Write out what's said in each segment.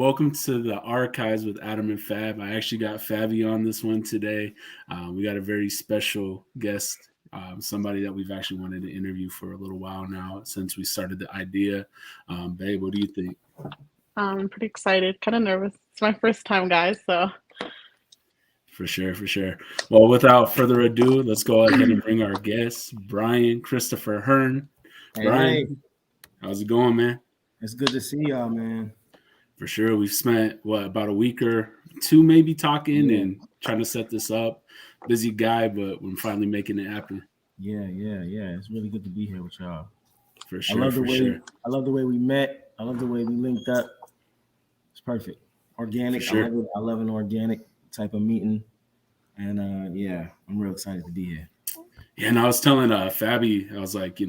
welcome to the archives with Adam and Fab. I actually got Fabi on this one today. We got a very special guest, somebody that we've actually wanted to interview for a little while now since we started the idea. Babe, what do you think? I'm pretty excited, kind of nervous. It's my first time, guys, so. For sure, for sure. Well, without further ado, let's go ahead and bring our guest, Bryan Christopher Hearne. Bryan, how's it going, man? It's good to see y'all, man. For sure. We've spent, about a week or two maybe talking and trying to set this up. Busy guy, but we're finally making it happen. Yeah. It's really good to be here with y'all. For sure, I love the way we met. I love the way we linked up. It's perfect. Organic. Sure. I love an organic type of meeting. And I'm real excited to be here. Yeah, and I was telling Fabi, I was like,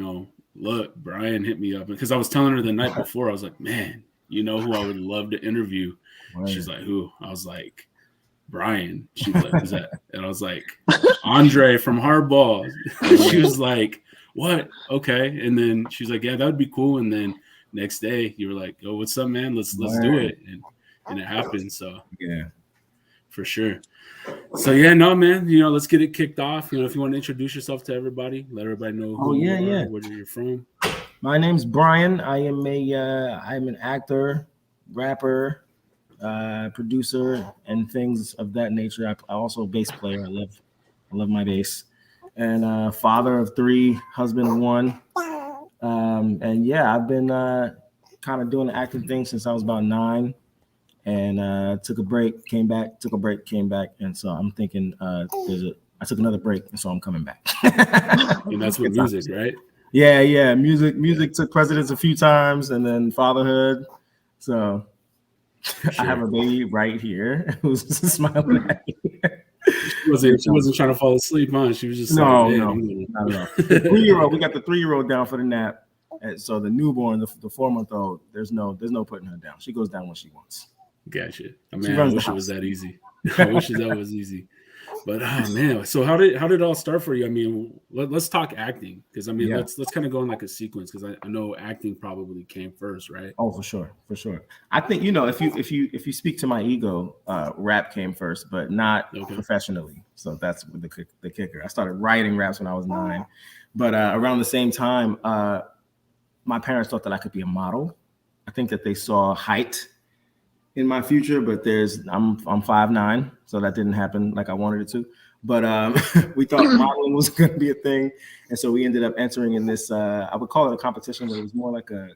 look, Bryan hit me up because I was telling her the night before, I was like, man, you know who I would love to interview? Right. She's like, who? I was like, Bryan. She was like, who's that? And I was like, Andre from Hardball. She was like, what? Okay. And then she's like, yeah, that would be cool. And then next day you were like, oh, what's up, man? Let's do it. And it happened. So yeah, for sure. So yeah, no, man, let's get it kicked off. If you want to introduce yourself to everybody, let everybody know who you are, where you're from. My name's Bryan. I am I'm an actor, rapper, producer, and things of that nature. I also a bass player. I love my bass. And father of 3, husband of 1. I've been kind of doing the acting thing since I was about 9. And took a break, came back, and so I'm thinking I took another break, and so I'm coming back. And that's with music, right? Yeah. Music took precedence a few times, and then fatherhood. So sure. I have a baby right here who's smiling at me. She wasn't trying to fall asleep, huh? She was just no, not at all. 3-year-old, we got the 3-year-old down for the nap, and so the newborn, the 4-month-old, there's no putting her down. She goes down when she wants. Gotcha. I wish it was that easy. I wish that was easy. But man, so how did it all start for you? I mean, let's talk acting because let's kind of go in like a sequence because I know acting probably came first, right? Oh, for sure. I think if you speak to my ego, rap came first, but not professionally. So that's the kicker. I started writing raps when I was 9, but around the same time, my parents thought that I could be a model. I think that they saw height in my future, but I'm 5'9", so that didn't happen like I wanted it to. But we thought modeling was going to be a thing, and so we ended up entering in this. I would call it a competition, but it was more like a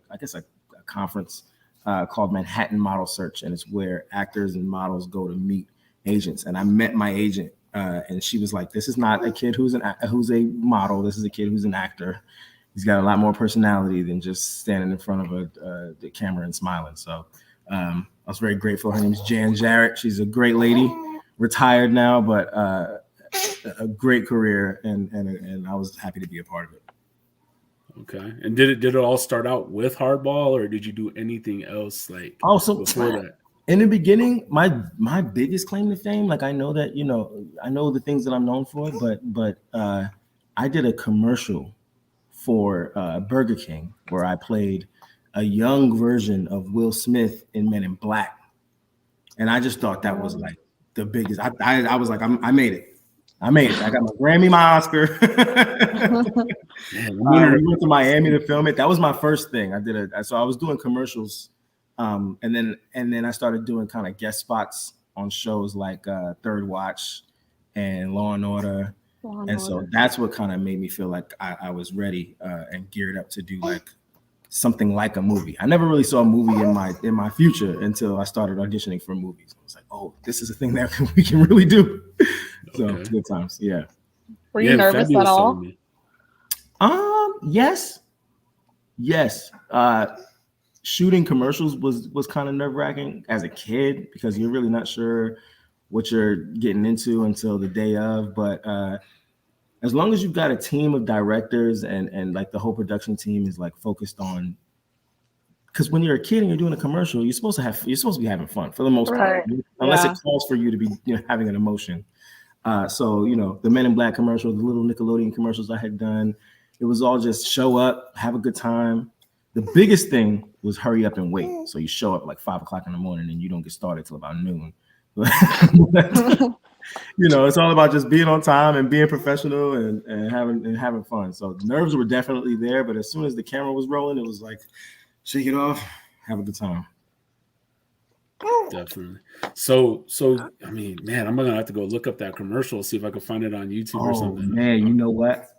conference called Manhattan Model Search, and it's where actors and models go to meet agents. And I met my agent, and she was like, "This is not a kid who's a model. This is a kid who's an actor. He's got a lot more personality than just standing in front of the camera and smiling." So. I was very grateful. Her name is Jan Jarrett. She's a great lady, retired now, but a great career, and I was happy to be a part of it. Okay. And did it all start out with Hardball, or did you do anything else before that? In the beginning, my biggest claim to fame, like I know that I know the things that I'm known for, but I did a commercial for Burger King where I played a young version of Will Smith in Men in Black. And I just thought that was like the biggest. I was like, I made it. I got my Grammy, my Oscar. We went to Miami to film it. That was my first thing. So I was doing commercials. And then I started doing kind of guest spots on shows like Third Watch and Law and Order. So that's what kind of made me feel like I was ready and geared up to do like something like a movie. I never really saw a movie in my future until I started auditioning for movies. I was like, oh, this is a thing that we can really do. So good times. Yeah. Were you nervous at all? Yes. Shooting commercials was kind of nerve-wracking as a kid because you're really not sure what you're getting into until the day of. But as long as you've got a team of directors and like the whole production team is like focused on, because when you're a kid and you're doing a commercial, you're supposed to be having fun for the most part, unless it calls for you to be having an emotion. So the Men in Black commercial, the little Nickelodeon commercials I had done, it was all just show up, have a good time. The biggest thing was hurry up and wait. So you show up like 5 o'clock in the morning and you don't get started till about noon. It's all about just being on time and being professional and having fun. So the nerves were definitely there, but as soon as the camera was rolling, it was like, shake it off, have a good time. Definitely. So I mean, man, I'm gonna have to go look up that commercial, see if I can find it on YouTube or something. Man, you know what?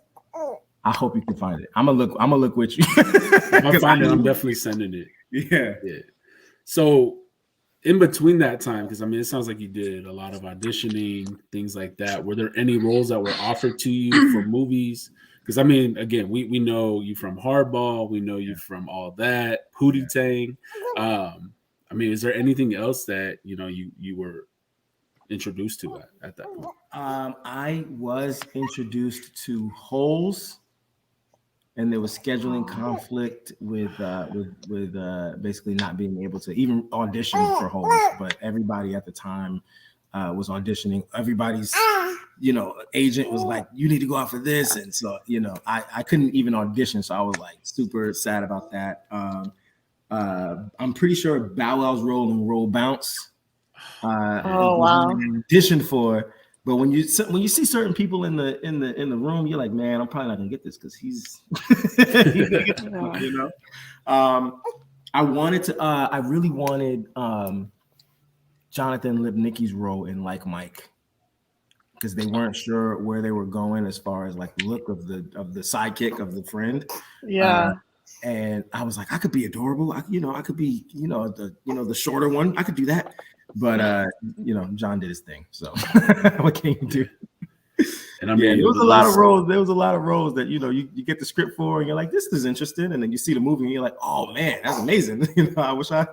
I hope you can find it. I'm gonna look with you. If I find it, I'm definitely sending it. Yeah. So in between that time, because I mean, it sounds like you did a lot of auditioning, things like that. Were there any roles that were offered to you for movies? Because I mean, again, we know you from Hardball, we know you from all that, Pootie Tang. I mean, is there anything else that you were introduced to at that point? I was introduced to Holes, and there was scheduling conflict with basically not being able to even audition for Holes. But everybody at the time was auditioning. Everybody's agent was like, "You need to go out for this," and so I couldn't even audition, so I was like super sad about that. I'm pretty sure Bow Wow's role in Roll Bounce. Auditioned for, but when you see certain people in the room, you're like, man, I'm probably not gonna get this because he's I really wanted Jonathan Lipnicki's role in Like Mike, because they weren't sure where they were going as far as like the look of the sidekick of the friend. And I was like, I could be adorable. I could be, the shorter one. I could do that. But John did his thing. So what can you do? And I mean, there was a lot of roles. There was a lot of roles that you get the script for, and you're like, this is interesting. And then you see the movie, and you're like, oh man, that's amazing. I wish I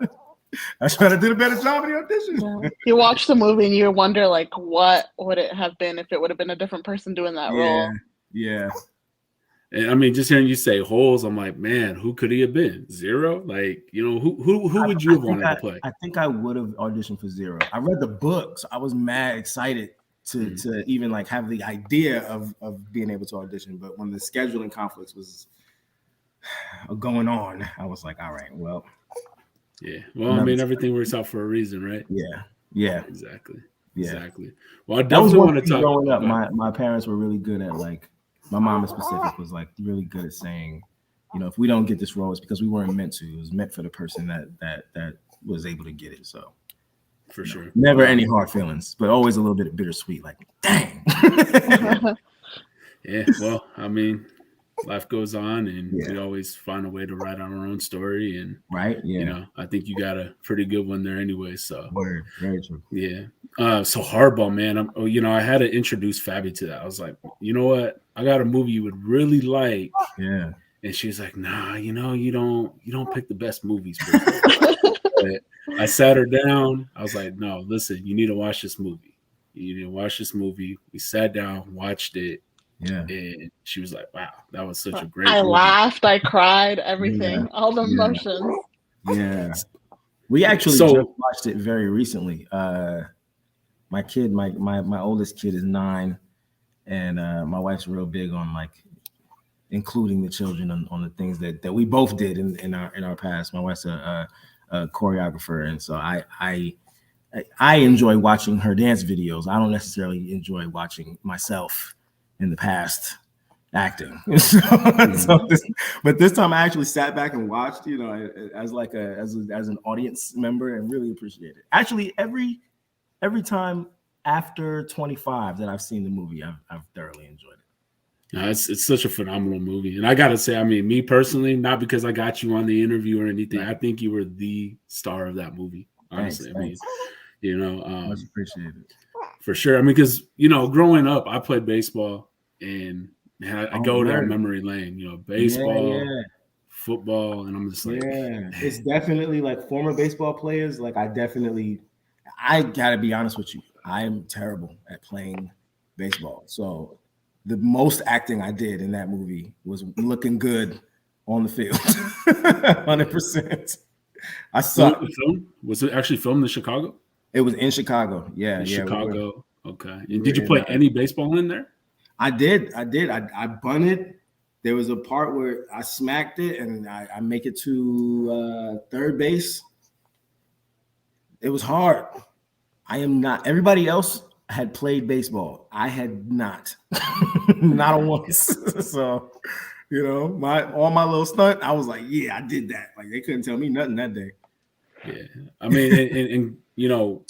tried to do a better job in the audition. Yeah. You watch the movie and you wonder, like, what would it have been if it would have been a different person doing that role? Yeah. And I mean, just hearing you say Holes, I'm like, man, who could he have been? Zero? Like, who would you have wanted to play? I think I would have auditioned for Zero. I read the books. I was mad excited to even like have the idea of being able to audition. But when the scheduling conflicts was going on, I was like, all right, well. Yeah. Well, I mean, everything works out for a reason, right? Yeah. Exactly. Yeah. Exactly. Well, I definitely want to talk. Growing up, my parents were really good at like, my mom in specific was like really good at saying, if we don't get this role, it's because we weren't meant to. It was meant for the person that was able to get it. So for sure. Never any hard feelings, but always a little bit of bittersweet, like, dang. Yeah, well, I mean, life goes on, and we always find a way to write our own story. And I think you got a pretty good one there anyway. So word, very true. Yeah. So Hardball, man, I had to introduce Fabi to that. I was like, you know what? I got a movie you would really like. Yeah. And she was like, nah, you don't pick the best movies. But I sat her down. I was like, no, listen, you need to watch this movie. You need to watch this movie. We sat down, watched it. Yeah. And she was like, wow, that was such a great movie. Laughed, I cried, everything, all the emotions. Yeah. We actually just watched it very recently. My kid, my oldest kid is 9, and my wife's real big on like including the children on the things that we both did in our past. My wife's a choreographer, and so I enjoy watching her dance videos. I don't necessarily enjoy watching myself in the past acting. But this time I actually sat back and watched, as an audience member, and really appreciate it. Actually, every time after 25 that I've seen the movie, I've thoroughly enjoyed it. It's such a phenomenal movie. And I got to say, I mean, me personally, not because I got you on the interview or anything, I think you were the star of that movie. Honestly, Thanks. Much appreciated. For sure. I mean, because, growing up, I played baseball, and I go down memory lane, baseball, football, and I'm just like, it's definitely like former baseball players. Like I gotta be honest with you, I am terrible at playing baseball. So the most acting I did in that movie was looking good on the field. 100%. I suck. Was it actually filmed in Chicago? It was in Chicago. Yeah. Okay. And did you play any baseball in there? I did. I bunted. there was a part where I smacked it and I make it to third base. It was hard. I am not. Everybody else had played baseball. I had not. Not once. So, you know, on my little stunt, I was like, yeah, I did that. Like they couldn't tell me nothing that day. Yeah. I mean, and you know,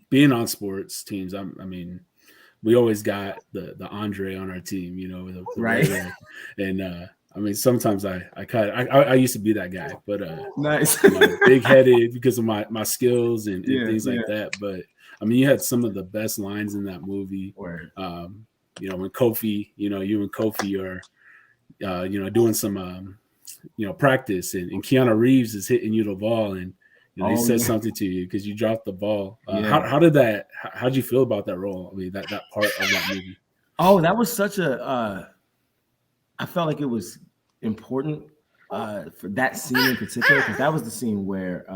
being on sports teams, I mean, we always got the Andre on our team, you know, the right. And I mean, sometimes I used to be that guy, but nice, you know, big-headed because of my skills and things like that. But I mean, you had some of the best lines in that movie. You know, when Kofi, you know, you and Kofi are, you know, doing some, you know, practice, and Keanu Reeves is hitting you the ball, and you know, he says something to you because you dropped the ball. How'd you feel about that role? I mean, that part of that movie. Oh, that was such a. I felt like it was important for that scene in particular, because that was the scene where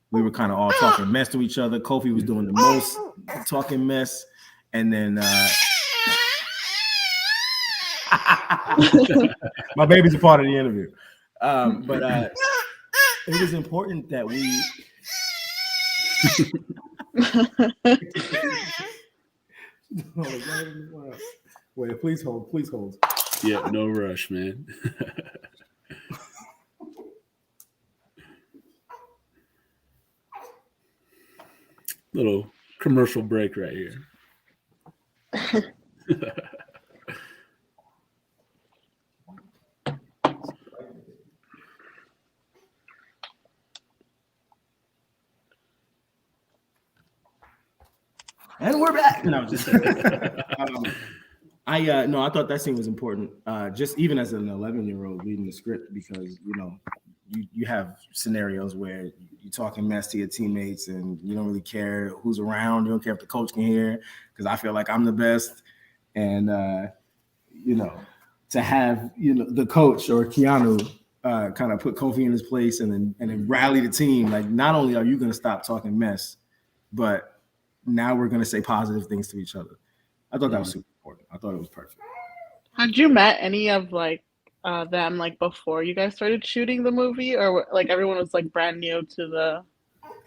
we were kind of all talking mess to each other. Kofi was doing the most talking mess, and then my baby's a part of the interview. But it was important that we. Wait, please hold. Yeah, no rush, man. Little commercial break right here. And we're back. No, just I thought that scene was important. Just even as an 11-year-old reading the script, because you know you have scenarios where you're talking mess to your teammates and you don't really care who's around. You don't care if the coach can hear, because I feel like I'm the best. And you know, to have the coach or Keanu kind of put Kofi in his place and then rally the team. Like, not only are you going to stop talking mess, but now we're going to say positive things to each other. I thought that was super important. I thought it was perfect. Had you met any of them before you guys started shooting the movie, or like everyone was brand new to the?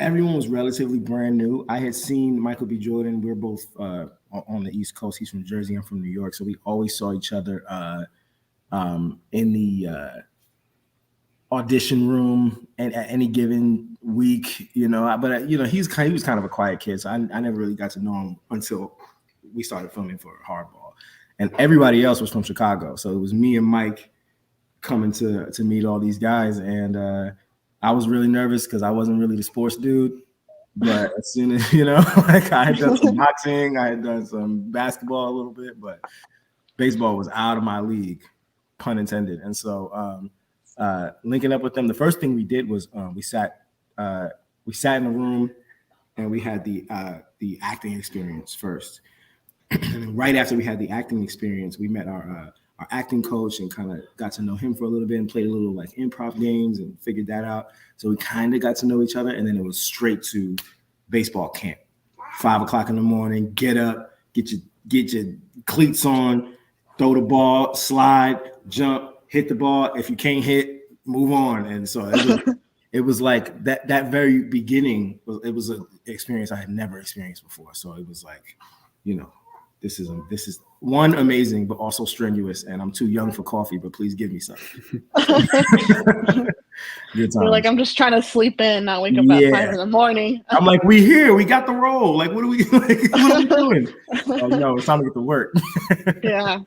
Everyone was relatively brand new. I had seen Michael B. Jordan. We're both on the East Coast. He's from Jersey. I'm from New York, so we always saw each other in the audition room and at any given week, but he was kind of a quiet kid, so I never really got to know him until we started filming for Hardball. And everybody else was from Chicago, so it was me and Mike coming to meet all these guys. And I was really nervous because I wasn't really the sports dude, but as soon as I had done some boxing, I had done some basketball a little bit, but baseball was out of my league, pun intended. And so linking up with them, the first thing we did was we sat in a room and we had the acting experience first. And then right after we had the acting experience, we met our acting coach and kind of got to know him for a little bit and played a little improv games and figured that out. So we kind of got to know each other, and then it was straight to baseball camp. 5:00 in the morning, get up, get your cleats on, throw the ball, slide, jump, hit the ball. If you can't hit, move on. And so it was like that very beginning. It was an experience I had never experienced before. So it was like, this is one, amazing, but also strenuous. And I'm too young for coffee, but please give me something. Good time. You're like, I'm just trying to sleep in, not wake up at 5 in the morning. I'm like, we here, we got the role. Like, what are we doing? Oh no, it's time to get to work. Yeah.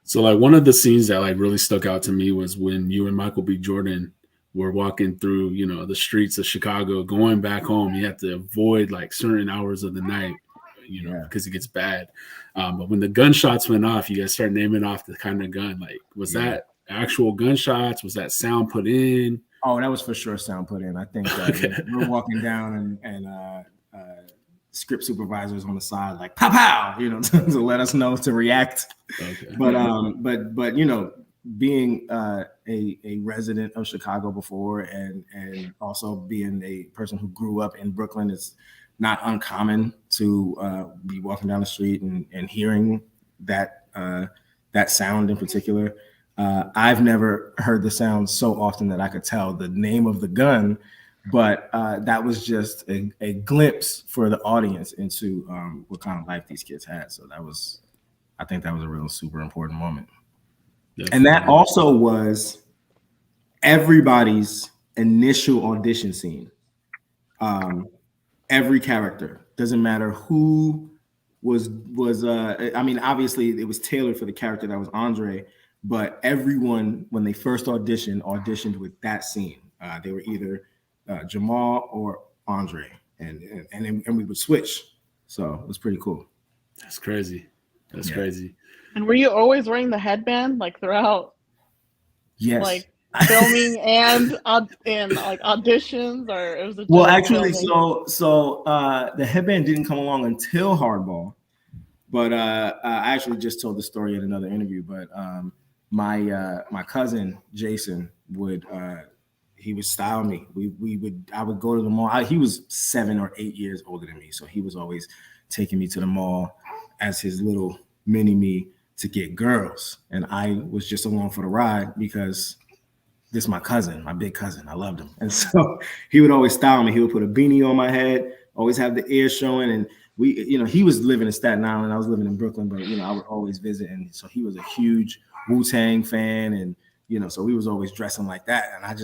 So one of the scenes that really stuck out to me was when you and Michael B. Jordan were walking through, the streets of Chicago, going back home. You have to avoid certain hours of the night, because it gets bad. But when the gunshots went off, you guys start naming off the kind of gun. Was that actual gunshots? Was that sound put in? Oh, that was for sure sound put in. I think we're walking down and script supervisors on the side pow pow, to let us know to react. Okay. But being a resident of Chicago before and also being a person who grew up in Brooklyn, it's not uncommon to be walking down the street and hearing that that sound in particular. I've never heard the sound so often that I could tell the name of the gun, but that was just a glimpse for the audience into what kind of life these kids had. So I think that was a real super important moment. Definitely. And that also was everybody's initial audition scene. Every character, doesn't matter who was I mean, obviously it was tailored for the character that was Andre, but everyone, when they first auditioned with that scene. They were either Jamal or Andre, and we would switch. So it was pretty cool. That's crazy. That's crazy. And were you always wearing the headband like throughout? Yes. Like filming and like auditions, or it was well, actually, filming? so the headband didn't come along until Hardball, but I actually just told the story in another interview. But my cousin Jason he would style me. I would go to the mall. He was 7 or 8 years older than me, so he was always taking me to the mall as his little mini me to get girls, and I was just along for the ride because this is my cousin, my big cousin. I loved him, and so he would always style me. He would put a beanie on my head, always have the ears showing, and he was living in Staten Island. I was living in Brooklyn, but I would always visit, and so he was a huge Wu-Tang fan, and so we was always dressing like that. And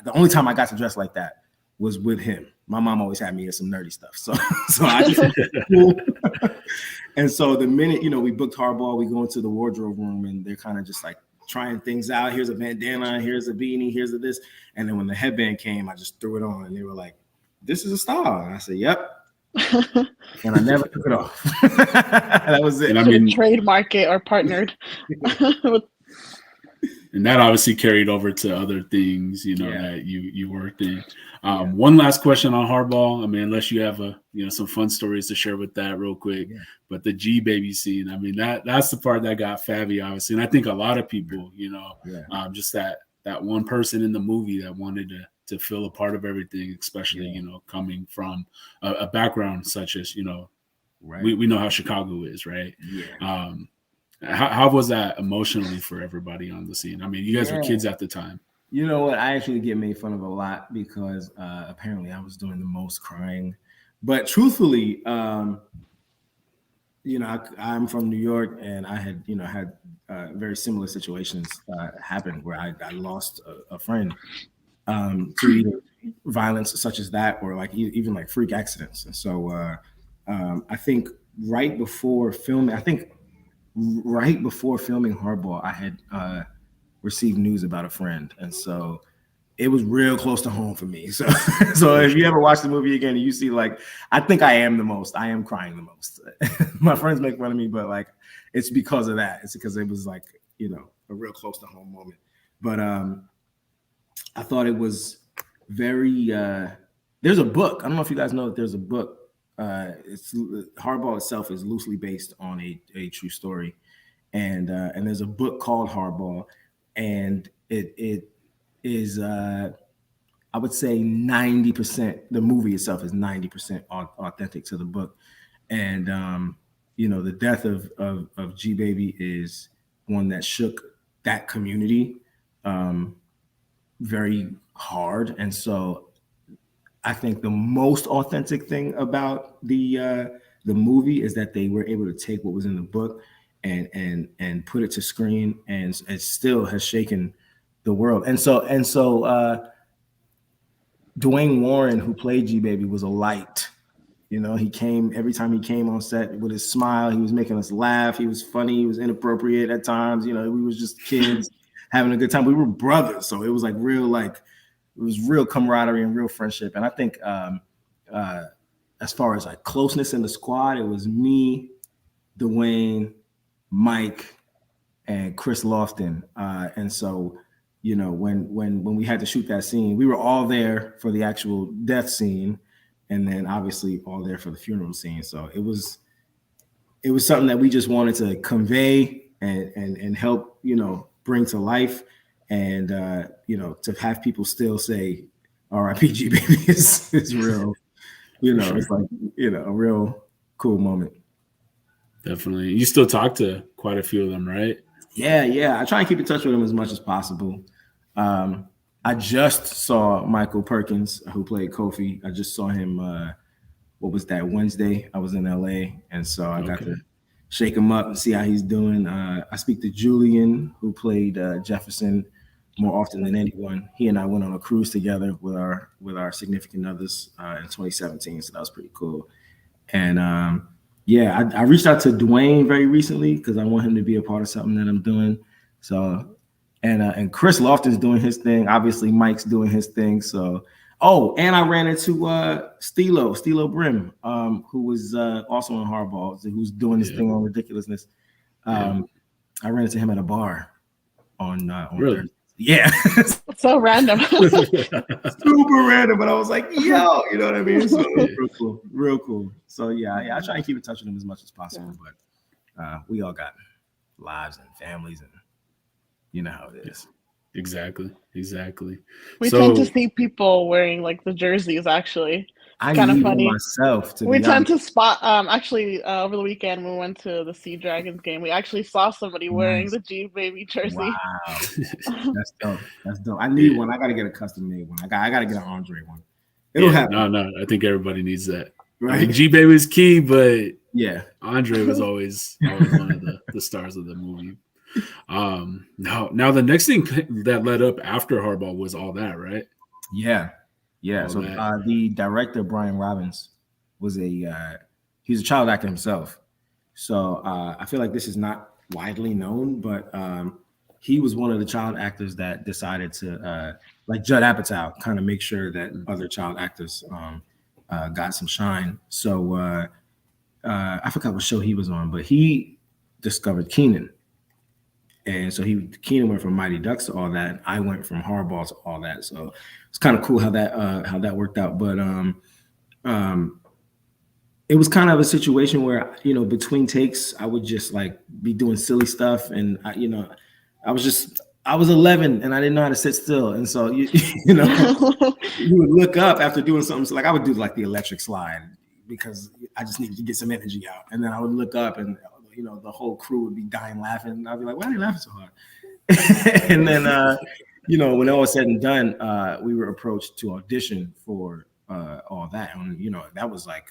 the only time I got to dress like that was with him. My mom always had me in some nerdy stuff, so I just and so the minute we booked Hardball, we go into the wardrobe room, and they're kind of just like trying things out. Here's a bandana, here's a beanie, here's this, and then when the headband came, I just threw it on, and they were like, "This is a style," and I said, "Yep." And I never took it off. That was it. And I mean, trademark it or partnered. And that obviously carried over to other things, that you worked in. One last question on Hardball. I mean, unless you have some fun stories to share with that real quick. Yeah. But the G baby scene, I mean, that's the part that got Fabby, obviously. And I think a lot of people, just that one person in the movie that wanted to feel a part of everything, especially, coming from a background such as, right. we know how Chicago is, right? Yeah. How was that emotionally for everybody on the scene? I mean, you guys were kids at the time. You know what? I actually get made fun of a lot because apparently I was doing the most crying. But truthfully, I'm from New York, and I had, had very similar situations happen where I lost a friend to either violence such as that or like even like freak accidents. And so I think right before filming Hardball, I had received news about a friend, and so it was real close to home for me. So if you ever watch the movie again and you see, like, I think I am crying the most. My friends make fun of me, but like it's because of that. It's because it was like a real close to home moment. But I thought it was very. There's a book. I don't know if you guys know that there's a book. It's Hardball itself is loosely based on a true story, and there's a book called Hardball, and it is I would say 90%. The movie itself is 90% authentic to the book, and the death of G Baby is one that shook that community very hard, and so. I think the most authentic thing about the movie is that they were able to take what was in the book and put it to screen, and it still has shaken the world. And so Dwayne Warren, who played G Baby, was a light. He came every time he came on set with his smile. He was making us laugh. He was funny. He was inappropriate at times. We was just kids having a good time. We were brothers, so it was like real it was real camaraderie and real friendship. And I think as far as like closeness in the squad, it was me, Dwayne, Mike, and Chris Lofton. And so, when we had to shoot that scene, we were all there for the actual death scene, and then obviously all there for the funeral scene. So it was something that we just wanted to convey and help, bring to life. And to have people still say R.I.P. G Baby is real, it's like a real cool moment. Definitely. You still talk to quite a few of them, right? Yeah. I try and keep in touch with him as much as possible. I just saw Michael Perkins, who played Kofi. I just saw him. What was that, Wednesday? I was in LA, and so I got to shake him up and see how he's doing. I speak to Julian, who played Jefferson, more often than anyone. He and I went on a cruise together with our significant others in 2017, so that was pretty cool. And I reached out to Dwayne very recently because I want him to be a part of something that I'm doing. So, and Chris Lofton's doing his thing. Obviously, Mike's doing his thing. So, and I ran into Stilo Brim, who was also in Hardball, who's doing this thing on ridiculousness. I ran into him at a bar on really? Thursday. Yeah. So random. Super random, but I was like, yo, you know what I mean? So real cool. So I try and keep in touch with them as much as possible, but we all got lives and families, and you know how it is. Exactly. We tend to see people wearing like the jerseys. Actually, I kind of funny myself. We tend to spot. Actually, over the weekend we went to the Sea Dragons game. We actually saw somebody wearing the G Baby jersey. Wow, that's dope. I need one. I got to get a custom made one. I got to get an Andre one. It'll happen. No. I think everybody needs that. Right. I mean, G Baby's key, but Andre was always one of the stars of the movie. Now the next thing that led up after Hardball was All That, right? Yeah. So the director, Brian Robbins, was he's a child actor himself. So I feel like this is not widely known, but he was one of the child actors that decided to, like Judd Apatow, kind of make sure that other child actors got some shine. So I forgot what show he was on, but he discovered Kenan. And so Kenan went from Mighty Ducks to All That. I went from Hardball to All That. So it's kind of cool how that worked out. But it was kind of a situation where, between takes, I would just like be doing silly stuff, and I was 11 and I didn't know how to sit still, and so you would look up after doing something. So like I would do like the electric slide because I just needed to get some energy out, and then I would look up and. The whole crew would be dying laughing. And I'd be like, why are they laughing so hard? And then, when all was said and done, we were approached to audition for All That. And, that was like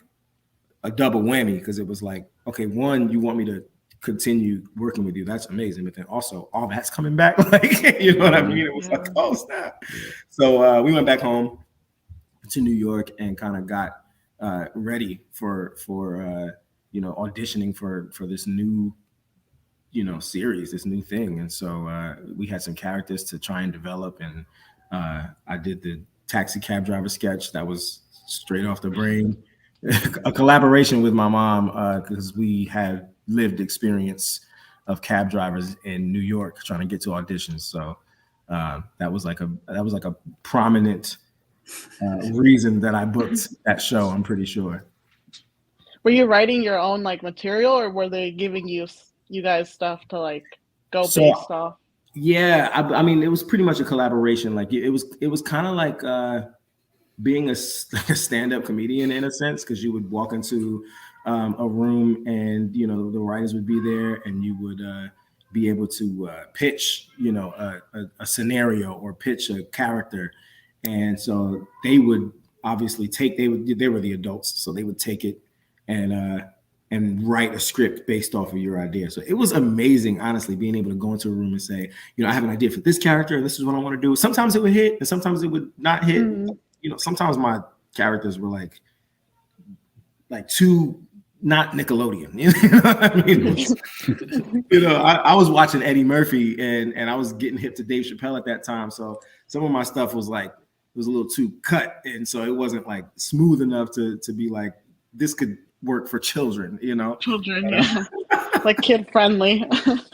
a double whammy because it was like, okay, one, you want me to continue working with you. That's amazing. But then also All That's coming back. Like, you know what I mean? It was like, oh, snap. Yeah. So we went back home to New York and kind of got ready for auditioning for this new, series, this new thing. And so we had some characters to try and develop. And I did the taxi cab driver sketch that was straight off the brain, a collaboration with my mom because we had lived experience of cab drivers in New York trying to get to auditions. So that was like a prominent reason that I booked that show, I'm pretty sure. Were you writing your own like material, or were they giving you guys stuff to like go based off? Yeah, I mean, it was pretty much a collaboration. Like it was kind of like being a stand-up comedian in a sense, because you would walk into a room and the writers would be there, and you would be able to pitch a scenario or pitch a character, and so they would obviously they were the adults, so they would take it and write a script based off of your idea. So it was amazing, honestly, being able to go into a room and say, I have an idea for this character and this is what I want to do. Sometimes it would hit and sometimes it would not hit. Mm-hmm. Sometimes my characters were like too not Nickelodeon. You know what I mean? I was watching Eddie Murphy and I was getting hip to Dave Chappelle at that time. So some of my stuff was like, it was a little too cut. And so it wasn't like smooth enough to be like, this could work for children, Children, yeah. Like kid friendly.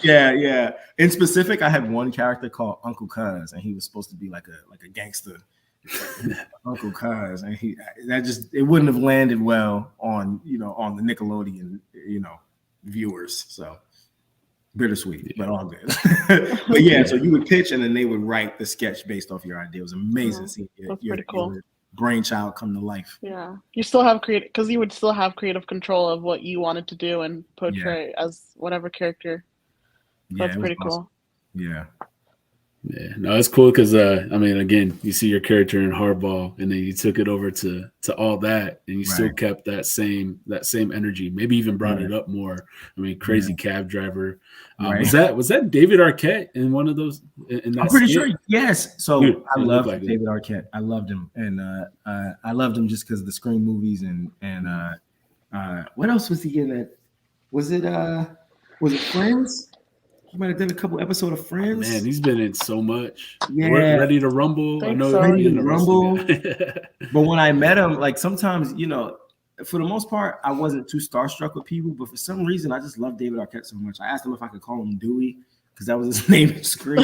Yeah. In specific, I had one character called Uncle Cuz, and he was supposed to be like a gangster. Uncle Cuz, and it wouldn't have landed well on on the Nickelodeon viewers. So bittersweet, but all good. But yeah, so you would pitch and then they would write the sketch based off your idea. It was amazing seeing pretty cool. Your brainchild come to life. Yeah, you still have because you would still have creative control of what you wanted to do and portray as whatever character That's pretty cool. Yeah. Yeah, no, it's cool because I mean, again, you see your character in Hardball, and then you took it over to all that, and you still kept that same energy. Maybe even brought it up more. I mean, crazy cab driver. Was that David Arquette in one of those? In that I'm pretty skit? sure. Yes. So dude, I loved David Arquette. I loved him, and I loved him just because of the Scream movies and what else was he in? That was it Friends? He might have done a couple episodes of Friends. Man, he's been in so much. Yeah, Ready to Rumble. I know Ready to Rumble. But when I met him, like sometimes, for the most part, I wasn't too starstruck with people. But for some reason, I just love David Arquette so much. I asked him if I could call him Dewey because that was his name in Scream.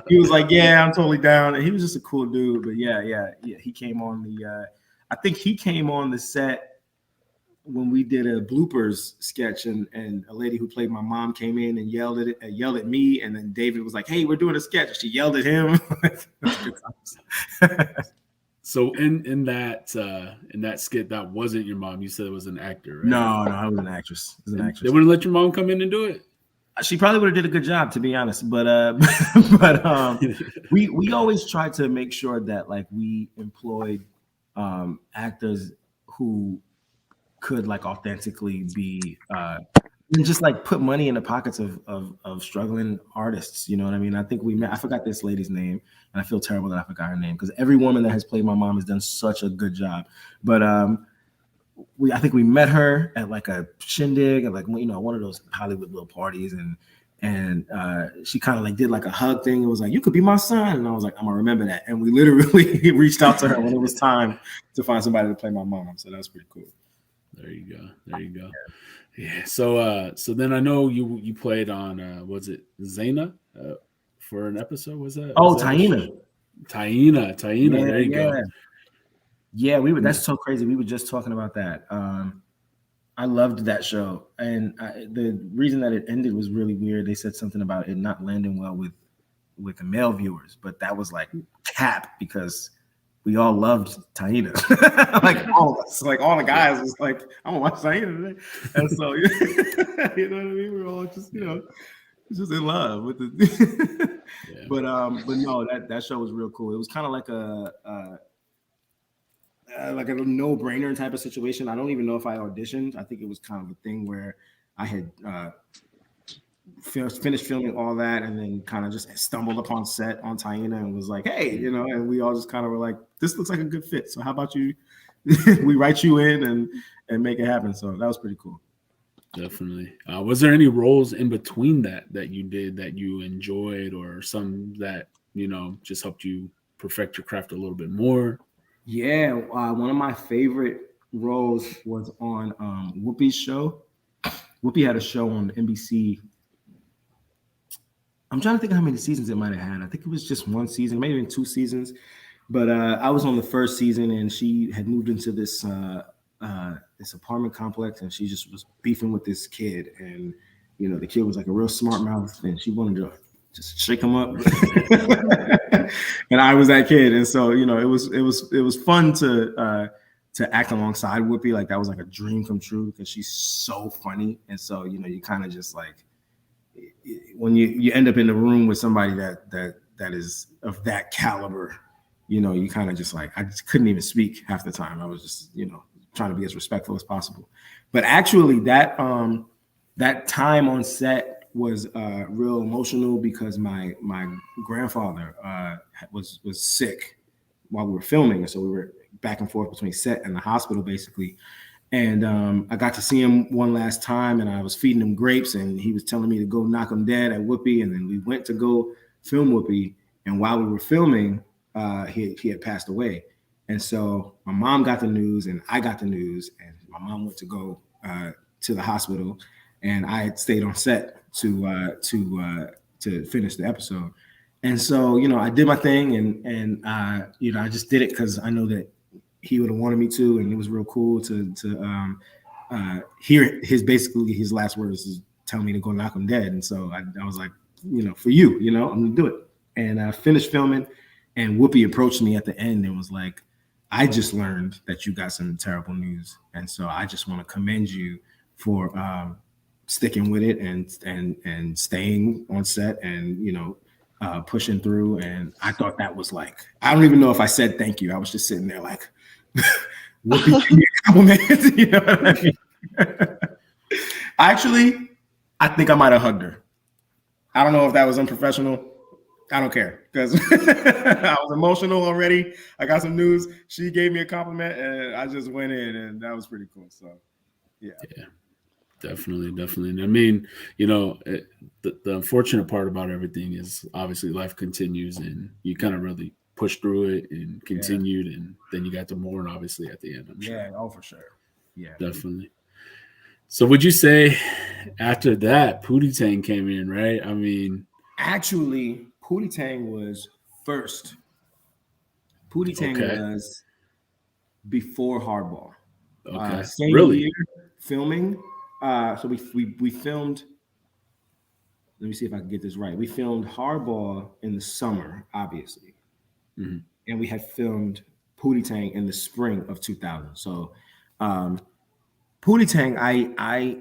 He was like, "Yeah, I'm totally down." And he was just a cool dude. But yeah. He came on the. I think he came on the set when we did a bloopers sketch, and a lady who played my mom came in and yelled at me, and then David was like, "Hey, we're doing a sketch." She yelled at him. So in that skit, that wasn't your mom. You said it was an actor, right? No, I was an actress. They wouldn't let your mom come in and do it? She probably would have did a good job, to be honest. But we always tried to make sure that like we employed actors who could like authentically be and just like put money in the pockets of struggling artists. You know what I mean? I think I forgot this lady's name, and I feel terrible that I forgot her name because every woman that has played my mom has done such a good job. But I think we met her at like a shindig at like one of those Hollywood little parties, and she kind of like did like a hug thing. It was like, "You could be my son," and I was like, "I'm gonna remember that." And we literally reached out to her when it was time to find somebody to play my mom. So that was pretty cool. There you go. Yeah. So then I know you played on was it Zaina for an episode? Was that? Oh, Taina. Yeah, there you go. Yeah, that's so crazy. We were just talking about that. I loved that show, and the reason that it ended was really weird. They said something about it not landing well with the male viewers, but that was like cap because we all loved Taina. Like all of us, like all the guys was like, "I'm gonna watch Taina today," and so you know what I mean. We were all just just in love with the. Yeah. But no, that show was real cool. It was kind of like a no-brainer type of situation. I don't even know if I auditioned. I think it was kind of a thing where I had finished filming all that and then kind of just stumbled upon set on Taina and was like, "Hey," and we all just kind of were like, "This looks like a good fit. So how about you? We write you in and make it happen." So that was pretty cool. Definitely. Was there any roles in between that you did that you enjoyed, or some that just helped you perfect your craft a little bit more? Yeah, one of my favorite roles was on Whoopi's show. Whoopi had a show on NBC. I'm trying to think of how many seasons it might have had. I think it was just one season, maybe even 2 seasons. But I was on the first season, and she had moved into this this apartment complex, and she just was beefing with this kid. And the kid was like a real smart mouth, and she wanted to just shake him up. And I was that kid, and so it was fun to act alongside Whoopi. Like that was like a dream come true because she's so funny, and so you kind of just like when you end up in the room with somebody that is of that caliber, you kind of just like I just couldn't even speak half the time. I was just trying to be as respectful as possible. But actually, that time on set was real emotional because my grandfather was sick while we were filming, and so we were back and forth between set and the hospital basically. And I got to see him one last time, and I was feeding him grapes, and he was telling me to go knock him dead at Whoopi, and then we went to go film Whoopi, and while we were filming, he had passed away. And so my mom got the news, and I got the news, and my mom went to go to the hospital, and I had stayed on set to finish the episode. And so I did my thing, and I just did it because I know that he would have wanted me to, and it was real cool to hear his last words is tell me to go knock him dead. And so I was like, for you, I'm gonna do it. And I finished filming, and Whoopi approached me at the end and was like, "I just learned that you got some terrible news, and so I just want to commend you for sticking with it and staying on set and pushing through. And I thought that was like, I don't even know if I said thank you. I was just sitting there like, Whoopi, give me a compliment. You know what I mean? Actually, I think I might have hugged her. I don't know if that was unprofessional. I don't care because I was emotional already. I got some news. She gave me a compliment and I just went in, and that was pretty cool. So, yeah. Definitely. I mean, the unfortunate part about everything is obviously life continues, and you kind of really pushed through it and continued, and then you got to mourn, obviously, at the end. I'm sure. Yeah, oh, for sure. Yeah, definitely. So, would you say after that, Pootie Tang came in, right? I mean, actually, Pootie Tang was first. Pootie Tang was before Hardball. Okay. Same year filming. So we filmed. Let me see if I can get this right. We filmed Hardball in the summer, obviously, and we had filmed Pootie Tang in the spring of 2000. So, Pootie Tang, I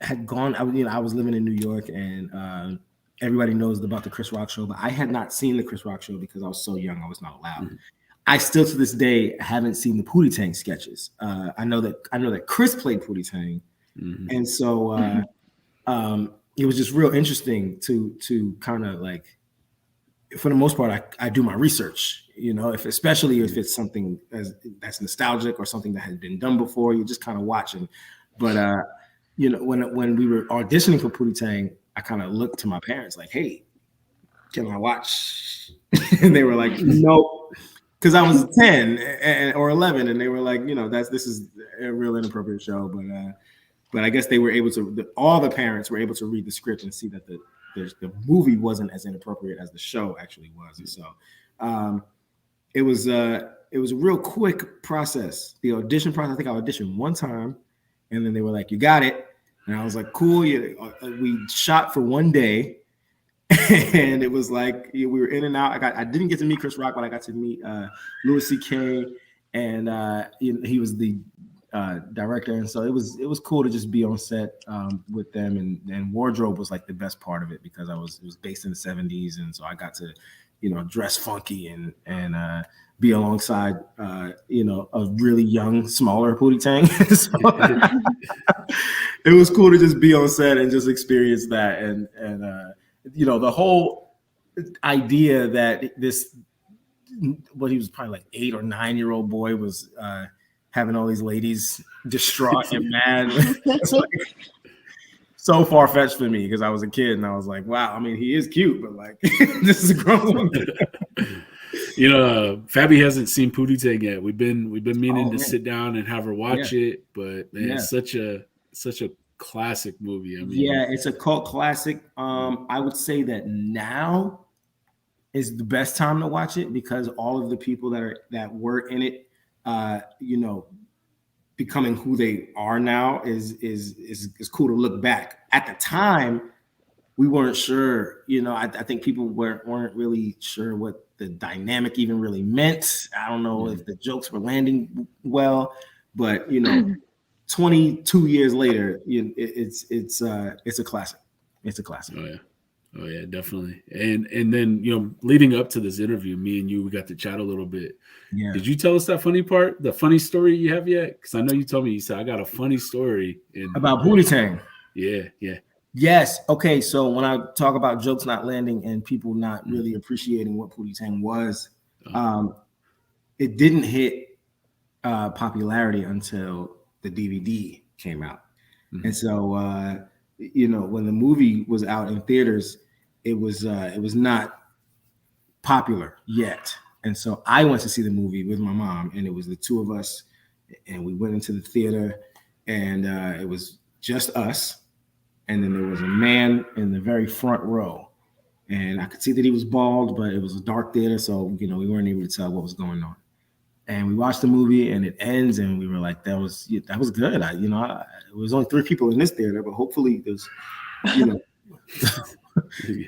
had gone. I was living in New York, and everybody knows about the Chris Rock show, but I had not seen the Chris Rock show because I was so young. I was not allowed. I still to this day haven't seen the Pootie Tang sketches. I know that Chris played Pootie Tang, and so it was just real interesting to kind of like, for the most part, I do my research. Especially if it's something that's nostalgic or something that had been done before, you're just kind of watching. But when we were auditioning for Pootie Tang, I kind of looked to my parents like, "Hey, can I watch?" And they were like, "No." Because I was 10 or 11, and they were like, this is a real inappropriate show. But I guess they were able to. All the parents were able to read the script and see that the movie wasn't as inappropriate as the show actually was. And so it was a real quick process. The audition process. I think I auditioned one time, and then they were like, "You got it," and I was like, "Cool." Yeah, we shot for one day. And it was like we were in and out. I didn't get to meet Chris Rock, but I got to meet Louis C.K. and he was the director, and so it was cool to just be on set with them. And wardrobe was like the best part of it because it was based in the 70s, and so I got to dress funky and be alongside a really young, smaller Pootie Tang. So it was cool to just be on set and just experience that and the whole idea that he was probably like 8 or 9-year-old boy was having all these ladies distraught and mad. It's like so far-fetched for me because I was a kid and I was like, wow, I mean, he is cute, but like this is a grown woman. Fabi hasn't seen Pootie Tang yet. We've been meaning to sit down and have her watch it, but man, it's such a classic movie. I mean, it's a cult classic. I would say that now is the best time to watch it because all of the people that were in it, becoming who they are now is cool to look back. At the time, we weren't sure. I think people weren't really sure what the dynamic even really meant. I don't know if the jokes were landing well, but 22 years later, it's a classic. It's a classic. Oh yeah, definitely. And then leading up to this interview, me and you, we got to chat a little bit. Yeah. Did you tell us that the funny story you have yet? Because I know you told me, you said I got a funny story about Pootie Tang. Yeah. Yes. Okay. So when I talk about jokes not landing and people not really appreciating what Pootie Tang was, it didn't hit popularity until the DVD came out. And so when the movie was out in theaters, it was not popular yet. And so I went to see the movie with my mom, and it was the two of us, and we went into the theater, and it was just us. And then there was a man in the very front row, and I could see that he was bald, but it was a dark theater, so we weren't able to tell what was going on. And we watched the movie, and it ends, and we were like, "That was good." It was only 3 people in this theater, but hopefully there's,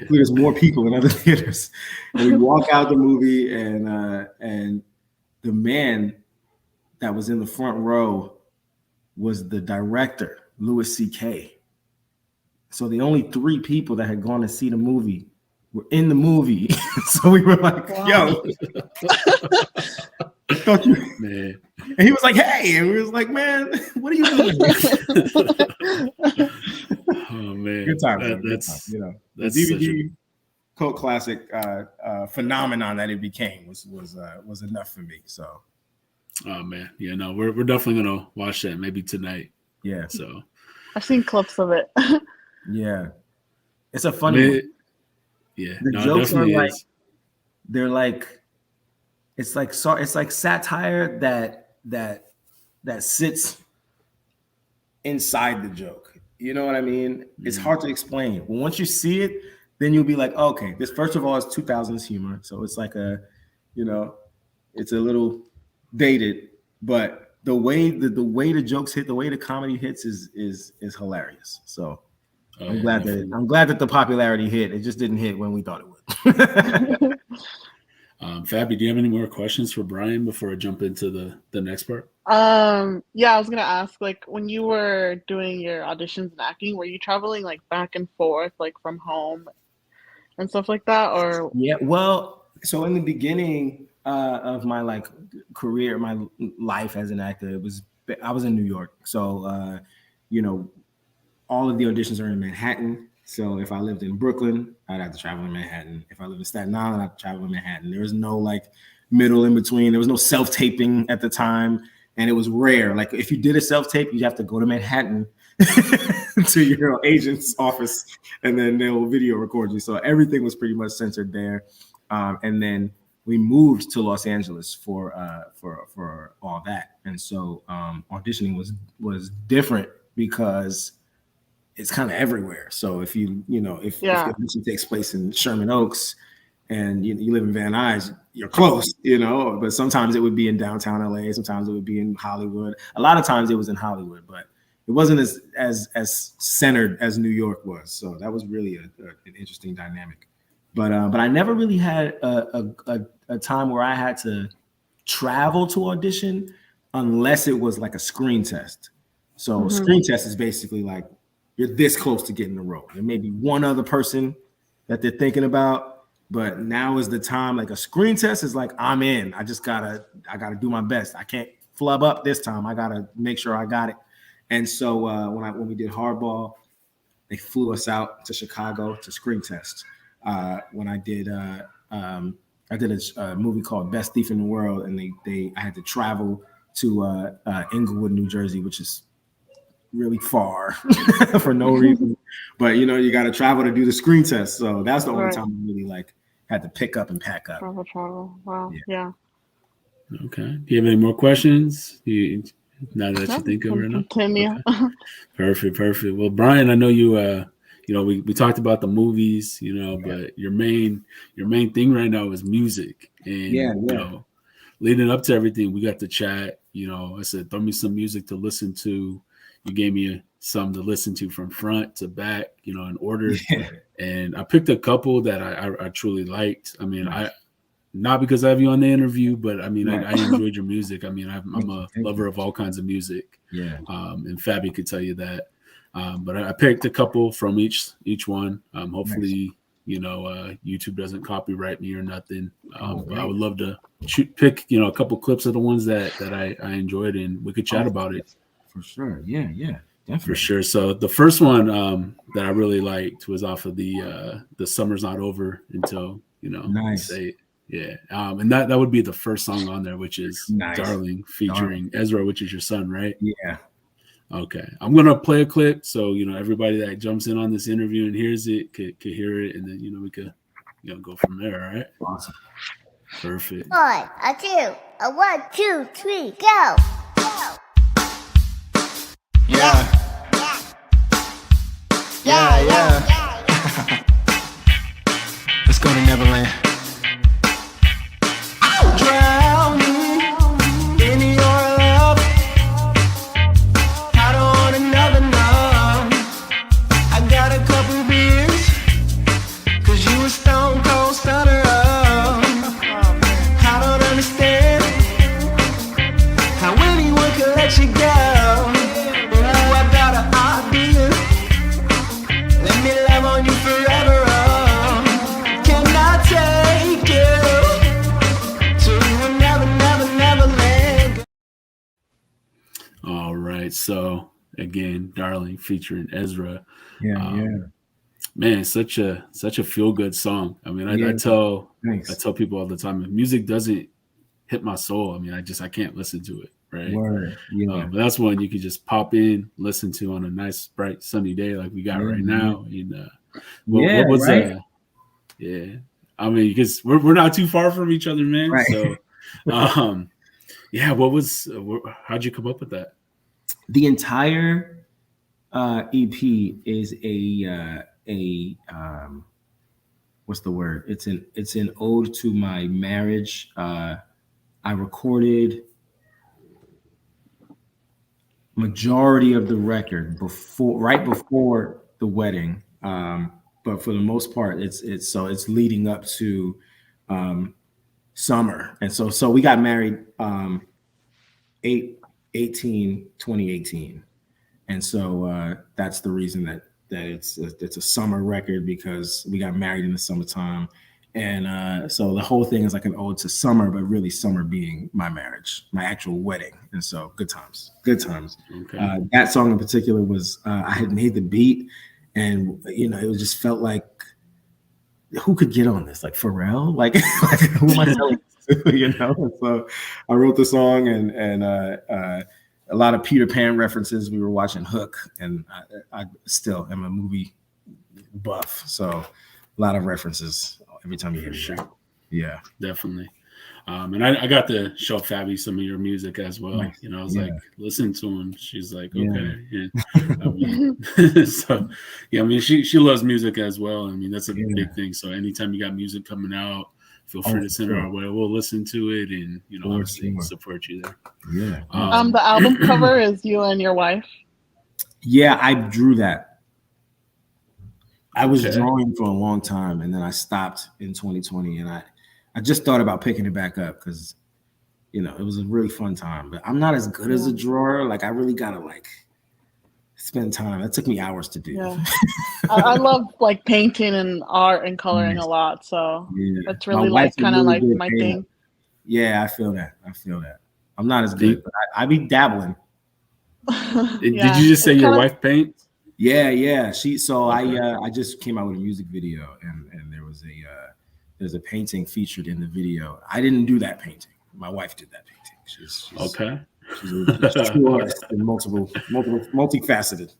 there's more people in other theaters. And we walk out the movie, and the man that was in the front row was the director, Louis C.K. So the only 3 people that had gone to see the movie were in the movie. So we were like, yo, thought you, man. And he was like, hey, and we was like, man, what are you doing? Oh man, good time. That's you know, that's the DVD cult classic phenomenon that it became was enough for me. So, oh man, yeah, no, we're definitely gonna watch that maybe tonight. Yeah. So I've seen clips of it. Yeah, it's a funny one. Yeah, the jokes are like they're like it's like satire that sits inside the joke. You know what I mean? Mm-hmm. It's hard to explain. Well, once you see it, then you'll be like, okay, this first of all is 2000s humor, so it's like it's a little dated, but the way the jokes hit, the way the comedy hits is hilarious. So. I'm glad that the popularity hit. It just didn't hit when we thought it would. Fabi, do you have any more questions for Bryan before I jump into the next part? Yeah, I was gonna ask, like, when you were doing your auditions and acting, were you traveling like back and forth, like from home and stuff like that, or? Yeah, well, so in the beginning of my like career, my life as an actor, I was in New York, so all of the auditions are in Manhattan. So if I lived in Brooklyn, I'd have to travel to Manhattan. If I lived in Staten Island, I'd have to travel to Manhattan. There was no like middle in between. There was no self-taping at the time. And it was rare. Like if you did a self-tape, you'd have to go to Manhattan to your agent's office and then they'll video record you. So everything was pretty much censored there. And then we moved to Los Angeles for all that. And so auditioning was different because it's kind of everywhere. So if if the audition takes place in Sherman Oaks and you live in Van Nuys, you're close, but sometimes it would be in downtown LA. Sometimes it would be in Hollywood. A lot of times it was in Hollywood, but it wasn't as centered as New York was. So that was really an interesting dynamic. But I never really had a time where I had to travel to audition unless it was like a screen test. So screen test is basically like, you're this close to getting the role. There may be one other person that they're thinking about, but now is the time. Like a screen test is like, I'm in. I gotta do my best. I can't flub up this time. I gotta make sure I got it. And so when we did Hardball, they flew us out to Chicago to screen test. When I did a movie called Best Thief in the World, and I had to travel to Englewood, New Jersey, which is really far for no reason, but you got to travel to do the screen test. So that's the only time I really like had to pick up and pack up. Travel. Wow. Yeah. Okay. Do you have any more questions? Now that you think of it right now? Continue. Okay. Perfect. Well, Bryan, I know you. We talked about the movies, but your main thing right now is music, and leading up to everything, we got to chat. I said, throw me some music to listen to. You gave me some to listen to from front to back, in order. Yeah. And I picked a couple that I truly liked. I mean, not because I have you on the interview, but I mean, I enjoyed your music. I mean, I'm a lover of all kinds of music. Yeah. And Fabi could tell you that. But I picked a couple from each one. Hopefully, YouTube doesn't copyright me or nothing. But I would love to pick, a couple clips of the ones that I enjoyed, and we could chat about it. For sure. Yeah, definitely. For sure. So the first one that I really liked was off of the Summer's Not Over Until, nice. Say it. Yeah. And that would be the first song on there, which is nice. Darling, featuring Ezra, which is your son, right? Yeah. Okay. I'm going to play a clip so, everybody that jumps in on this interview and hears it could hear it, and then, we could, go from there, all right? Awesome. Perfect. 1, 2, 1, 2, 3, go! Yeah. Let's go to Neverland. Drowning in your love. I don't want another numb. I got a couple beers, 'cause you a stone cold stunner up. I don't understand how anyone could let you go. So again, Darling featuring Ezra. Yeah. Man, such a feel good song. I mean, I tell people all the time, if music doesn't hit my soul, I mean, I can't listen to it. Right. Word. Yeah. But that's one you could just pop in, listen to on a nice, bright, sunny day like we got right now. And what was right? Yeah. I mean, because we're not too far from each other, man. Right. So, how'd you come up with that? The entire EP is what's the word? It's an ode to my marriage. I recorded majority of the record right before the wedding. But for the most part, it's leading up to summer. And so we got married 2018. And so that's the reason that it's a summer record, because we got married in the summertime. And so the whole thing is like an ode to summer, but really summer being my marriage, my actual wedding. And so good times. Okay. That song in particular was, I had made the beat, and, it was just felt like, who could get on this? Like Pharrell? Like who am I telling to? So I wrote the song, and a lot of Peter Pan references. We were watching Hook, and I still am a movie buff. So a lot of references every time you hear it. Yeah, definitely. And I got to show Fabi some of your music as well. Nice. I was like, listen to him. She's like, okay. Yeah. I mean, so yeah, I mean, she loves music as well. I mean, that's a big thing. So anytime you got music coming out, feel free to send it our way. We'll listen to it and obviously support you there. Yeah. The album cover is you and your wife. Yeah, I drew that. I was drawing for a long time, and then I stopped in 2020, and I just thought about picking it back up because, it was a really fun time. But I'm not as good as a drawer. Like, I really gotta spend time. That took me hours to do. Yeah. I love painting and art and coloring a lot. So that's really kind of like my thing. Yeah, I feel that. I'm not as good, but I be dabbling. Did you just say your wife paints? Yeah. I just came out with a music video, and there's a painting featured in the video. I didn't do that painting. My wife did that painting. She's okay. She's a true artist and multifaceted.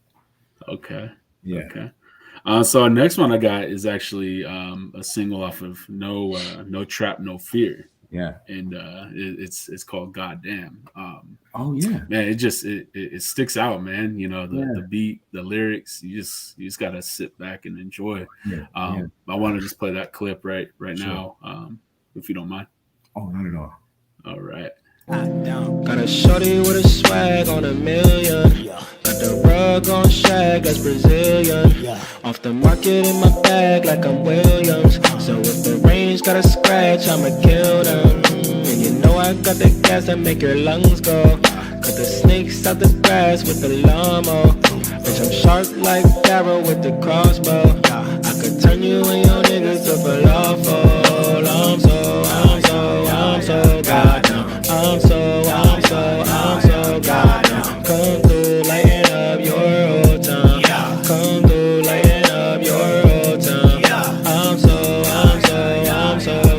Okay. Yeah. Okay. So our next one I got is actually a single off of No Trap, No Fear. Yeah. And it's called Goddamn. Oh yeah. Man, it sticks out, man. The beat, the lyrics, you just gotta sit back and enjoy it. I want to just play that clip right now, if you don't mind. Oh, not at all. All right. Got a shorty with a swag on $1 million. Got the rug on shag, that's Brazilian. Off the market in my bag like I'm Williams. So if the range got a scratch, I'ma kill them. And I got the gas that make your lungs go. Cut the snakes out the grass with the lawnmower. Bitch, I'm sharp like Darrow with the crossbow. I could turn you and your niggas to falafel. I'm so goddamn. I'm so goddamn. Come through, lighten up your whole time. Come through, lighten up your whole time. I'm so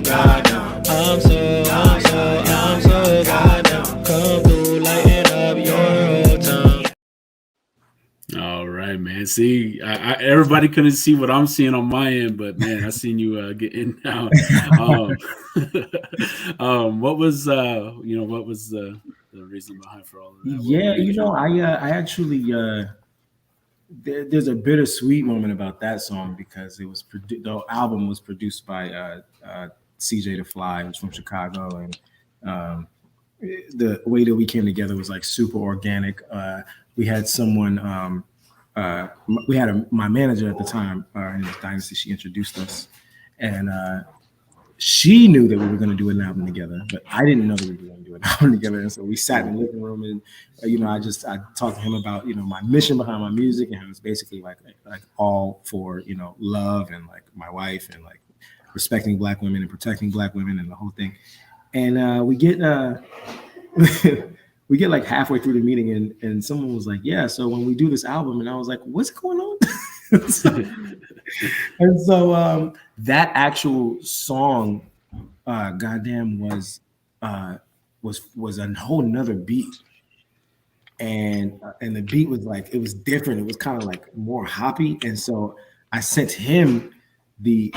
goddamn. I'm so goddamn. Come through, lighten up your whole time. All right, man. See, everybody couldn't see what I'm seeing on my end, but man, I seen you get in now. What was the reason behind for all of that? Yeah, I actually there's a bittersweet moment about that song because the album was produced by CJ the Fly, who's from Chicago, and the way that we came together was super organic. We had someone, my manager at the time, in this Dynasty, she introduced us, and she knew that we were going to do an album together, but I didn't know that we were going to do an album together. And so we sat in the living room, and I talked to him about my mission behind my music, and how it's basically like all for love and my wife and respecting Black women and protecting Black women and the whole thing. And we get we get like halfway through the meeting and someone was like, yeah, so when we do this album, and I was like, what's going on? so that actual song, goddamn, was a whole nother beat. And the beat was like, it was different. It was kind of like more hoppy. And so I sent him the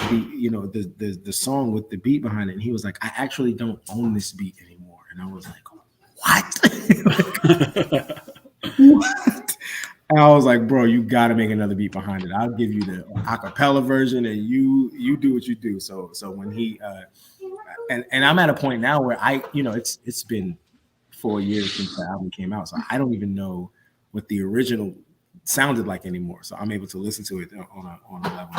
song with the beat behind it. And he was like, I actually don't own this beat anymore. And I was like, what? What? And I was like, bro, you got to make another beat behind it. I'll give you the acapella version and you do what you do. So when he, and I'm at a point now where it's been 4 years since the album came out. So I don't even know what the original sounded like anymore. So I'm able to listen to it on a level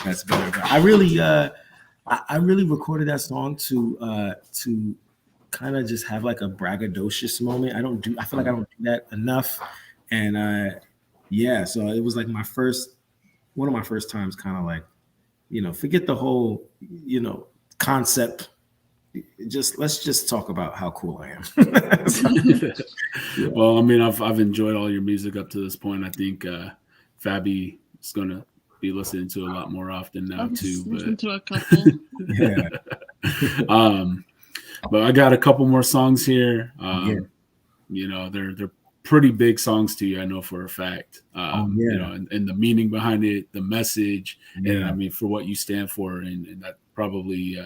that's better. But I really recorded that song to kind of just have like a braggadocious moment. I feel like I don't do that enough. And so it was like one of my first times kind of like, forget the whole, concept. Let's just talk about how cool I am. Yeah. Well, I mean, I've enjoyed all your music up to this point. I think Fabi is gonna be listening to a lot more often now too. Listen to a couple. Yeah. But I got a couple more songs here. They're pretty big songs to you, I know for a fact. And the meaning behind it, the message, and I mean for what you stand for, and that probably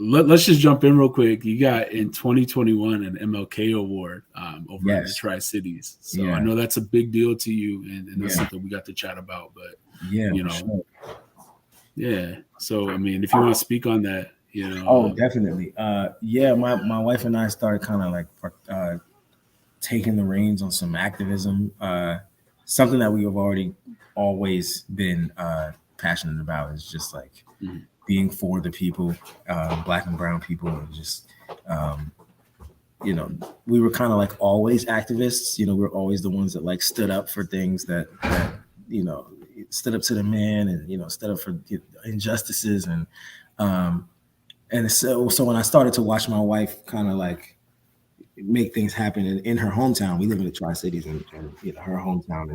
let's just jump in real quick. You got in 2021 an MLK award over in the Tri-Cities. So I know that's a big deal to you, and that's something we got to chat about. But So I mean, if you want to speak on that, definitely. My wife and I started kind of like taking the reins on some activism. Something that we have always been passionate about is just like being for the people, Black and brown people, and just we were kind of like always activists. We're always the ones that like stood up for things that stood up to the man, and stood up for injustices, and so when I started to watch my wife kind of like make things happen in her hometown. We live in the Tri-Cities, and her hometown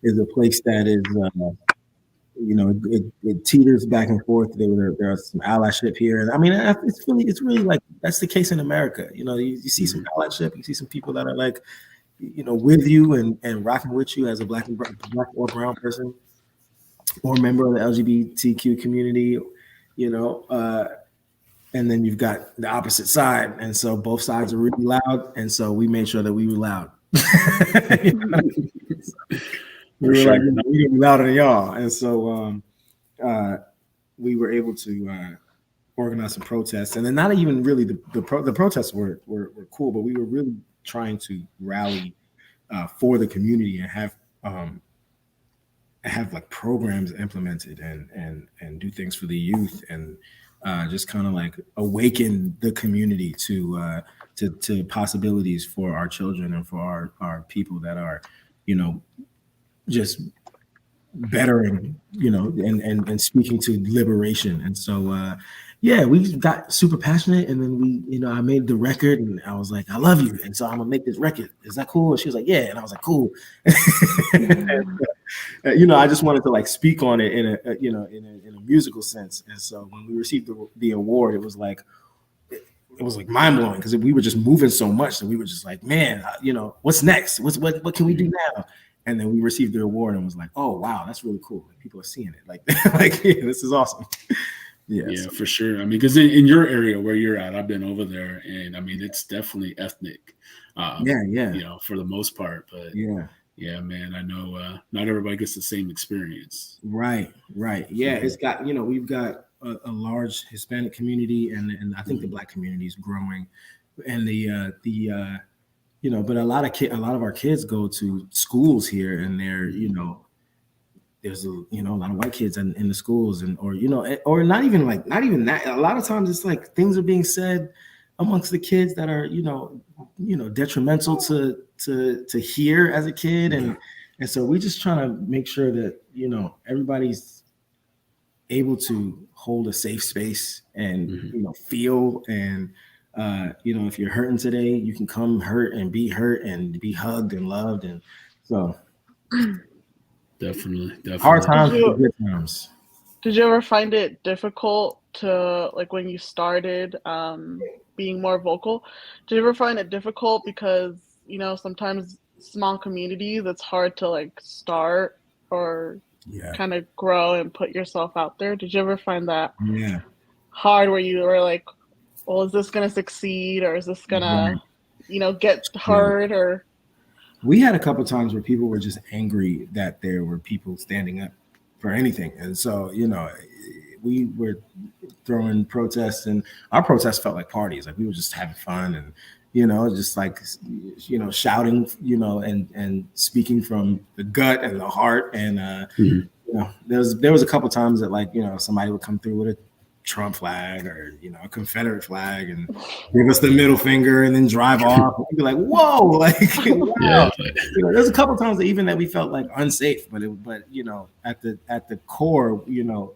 is a place that is it teeters back and forth. There's some allyship here, and I mean it's really like that's the case in America. You see some allyship, you see some people that are like with you and rocking with you as a black or brown person or member of the LGBTQ community, and then you've got the opposite side, and so both sides are really loud, and so we made sure that we were loud. We were like, we're gonna be louder than y'all, and so we were able to organize some protests, and then not even really the protests were cool, but we were really trying to rally for the community and have like programs implemented and do things for the youth and just kind of like awaken the community to possibilities for our children and for our people that are just bettering and speaking to liberation. And so we got super passionate, and then I made the record, and I was like, I love you, and so I'm gonna make this record. Is that cool? And she was like, yeah. And I was like, cool. I just wanted to like speak on it in a musical sense. And so when we received the award, it was like mind blowing, because we were just moving so much that we were just like, man, what's next? What can we do now? And then we received the award and was like, oh wow, that's really cool. People are seeing it. Like this is awesome. Yeah, for sure. I mean, because in your area where you're at, I've been over there, and I mean, it's definitely ethnic. For the most part, but yeah, man, I know not everybody gets the same experience. Right. Yeah, it's got we've got a large Hispanic community, and I think the Black community is growing, and but a lot of our kids go to schools here, and they're there's a lot of white kids in the schools, or not even that. A lot of times it's like things are being said amongst the kids that are detrimental to hear as a kid, and so we're just trying to make sure that everybody's able to hold a safe space and feel and You know, if you're hurting today, you can come hurt and be hugged and loved. And so Definitely. hard times are good times. Did you ever find it difficult to, like, when you started being more vocal? Did you ever find it difficult because, you know, sometimes small communities, it's hard to like start or kind of grow and put yourself out there? Did you ever find that hard where you were like, well, is this gonna succeed or is this gonna, you know, get hard? Or we had a couple times where people were just angry that there were people standing up for anything. And so, you know, we were throwing protests, and our protests felt like parties. Like we were just having fun and, you know, just like, you know, shouting, you know, and speaking from the gut and the heart. And, you know, there was a couple times that, like, you know, somebody would come through with a Trump flag or, you know, a Confederate flag and give us the middle finger and then drive off. We'd be like, whoa, like, wow. You know, there's a couple times that we felt like unsafe, but you know, at the core, you know,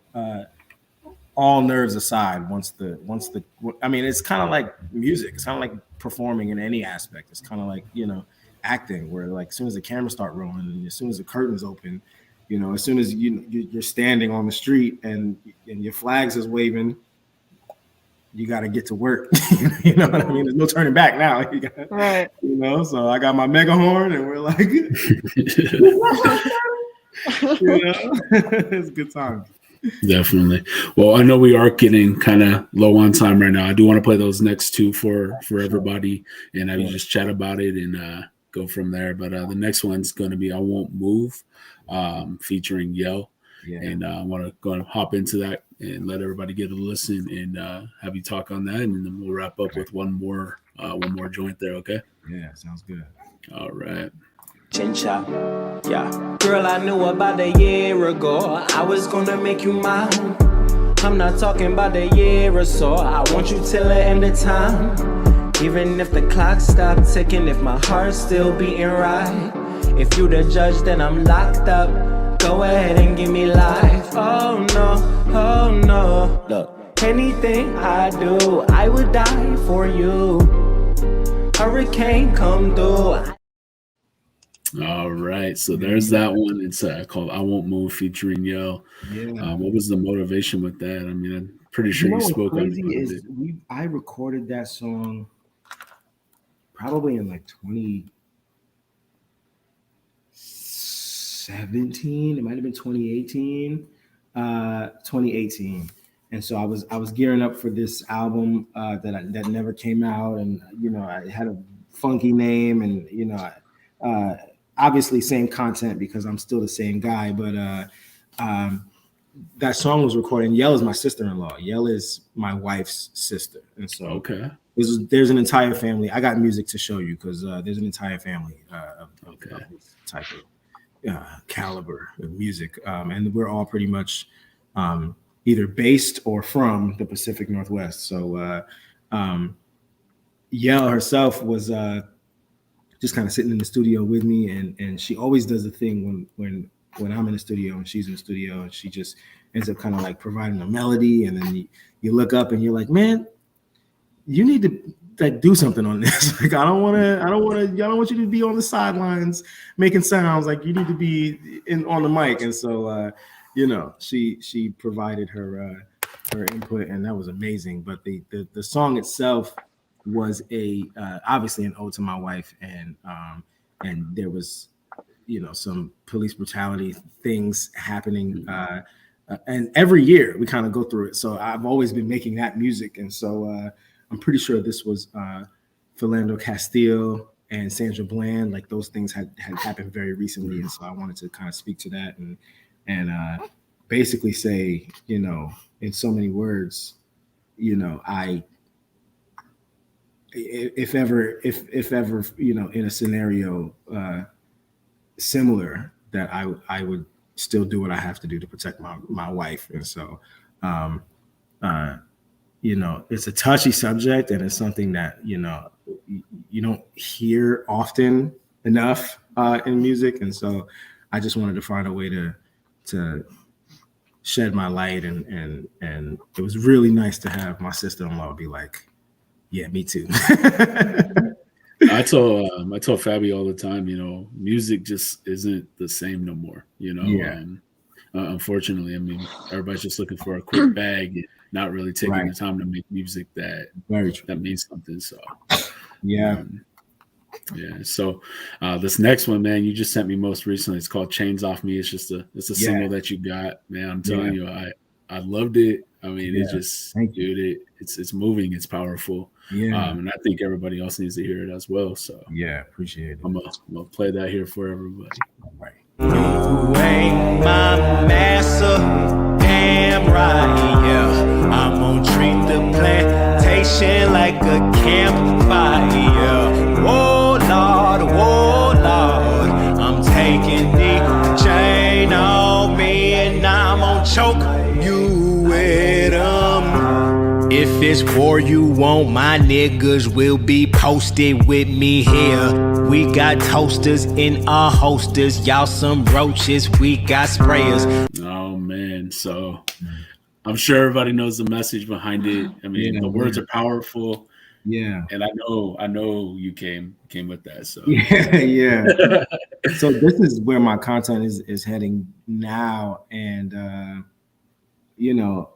all nerves aside, I mean, it's kind of like music. It's kind of like performing in any aspect. It's kind of like, you know, acting, where like as soon as the cameras start rolling and as soon as the curtains open, you know, as soon as you're standing on the street and your flags is waving, you got to get to work. You know what I mean? There's no turning back now. Right. You know, so I got my mega horn and we're like, you know, it's a good time. Definitely. Well, I know we are getting kind of low on time right now. I do want to play those next two for everybody, and I will just chat about it and go from there. But the next one's going to be "I Won't Move," featuring Yell, and I want to go and hop into that and let everybody get a listen and have you talk on that, and then we'll wrap up with one more joint there. Okay? Yeah, sounds good. All right. Chincha, yeah. Girl, I knew about a year ago I was gonna make you mine. I'm not talking about a year or so. I want you till the end of time. Even if the clock stopped ticking, if my heart's still beating right. If you the judge, then I'm locked up. Go ahead and give me life. Oh no. Look, anything I do, I would die for you. Hurricane come through. All right, so there's that one. It's called "I Won't Move" featuring Yell. What was the motivation with that? I mean, I'm pretty sure you spoke on it. I recorded that song probably in like 2017. It might have been 2018. 2018. And so I was gearing up for this album that never came out, and you know, I had a funky name, and you know, obviously same content because I'm still the same guy, but that song was recorded. And Yell is my sister-in-law. Yell is my wife's sister, and so there's an entire family. I got music to show you because there's an entire family of this type of caliber of music, and we're all pretty much either based or from the Pacific Northwest. So Yell herself was just kind of sitting in the studio with me, and she always does the thing when I'm in the studio and she's in the studio, and she just ends up kind of like providing a melody, and then you look up and you're like, man, you need to like do something on this. Like I don't want you to be on the sidelines making sounds. Like you need to be on the mic. And so you know, she provided her input, and that was amazing. But the song itself was obviously an ode to my wife, and there was, you know, some police brutality things happening, and every year we kind of go through it. So I've always been making that music, and so I'm pretty sure this was Philando Castile and Sandra Bland. Like those things had happened very recently, and so I wanted to kind of speak to that and basically say, you know, in so many words, you know, if ever, you know, in a scenario similar, that I would still do what I have to do to protect my wife. And so, you know, it's a touchy subject, and it's something that, you know, you don't hear often enough in music. And so I just wanted to find a way to shed my light, and it was really nice to have my sister-in-law be like, Yeah, me too. I told Fabi all the time, you know, music just isn't the same no more. You know, Yeah. Unfortunately, I mean, everybody's just looking for a quick bag, and not really taking the time to make music that means something. So, yeah. Yeah. So this next one, man, you just sent me most recently. It's called "Chains Off Me." It's a single that you got, man. I'm telling you, I loved it. I mean, it just, dude, it's moving, it's powerful. Yeah. And I think everybody else needs to hear it as well. So yeah, appreciate it. I'm gonna play that here for everybody. All right. You ain't my master, damn right, yeah. I'm gonna treat the plantation like a campfire. Whoa, Lord, I'm taking the chain off me and I'm gonna choke you with 'em. If it's war you want, my niggas will be posted with me here. We got toasters in our holsters, y'all some roaches, we got sprayers. Oh man, so I'm sure everybody knows the message behind it. I mean, the words are powerful. Yeah. And I know you came with that. So yeah. So this is where my content is heading now. And you know,